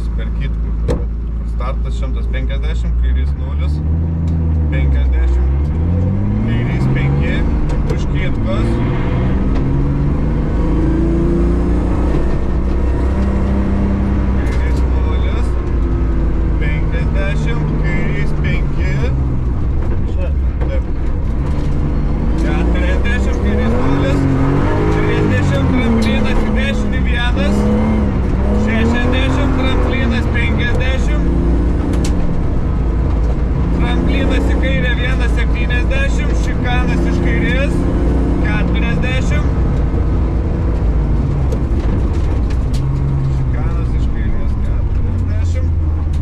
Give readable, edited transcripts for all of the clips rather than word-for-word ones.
važiuosi per kitkų. Startas 150, kairys 0, 50, kairys 5, už kitkos. Kairys 0, 50, kairys 5. Taip. 40, kairys 0, 30, tramplinas į dešinį 1, 60, tramplinas 50, tramplinas į kairę 1,70, šikanas iš kairės 40, šikanas iš kairės 40,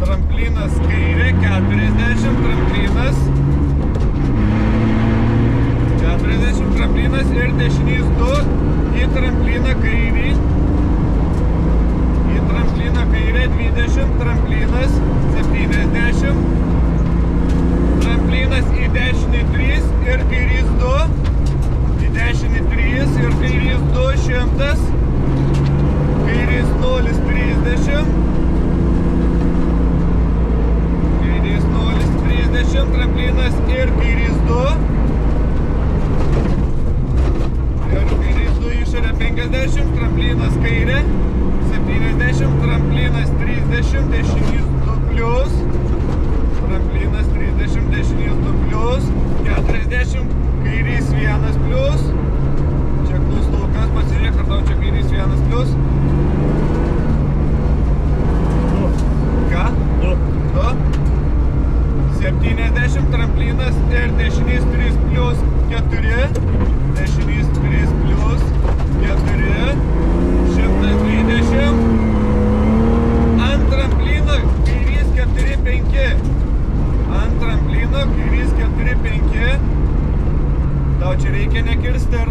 tramplinas kairė 40, tramplinas 40, tramplinas ir dešinys 2 į trampliną kairį, į trampliną kairę 20, tramplinas 70, tramplinas į dešinį 3 ir kairys 2, į dešinį 3 ir kairys 2 100, kairys 0 30, kairys 0 30, tramplinas ir kairys 2, ir kairys 2 išorė 50, tramplinas kairė 70, tramplinas 30, dešinys 2 plius, tramplinas 30, dešinys 2 plius, 40, kairys 1 plius, čia klaustukas, pasižiūrėk, ar tau čia kairys 1 plius. Ką? 2. 70, tramplinas ir dešinys 3 plius 4, dešinys 3 plius 4, 120, ant tramplino kairys 4 5, ant tramplino kairys 4 5, tau čia reikia nekirsti ar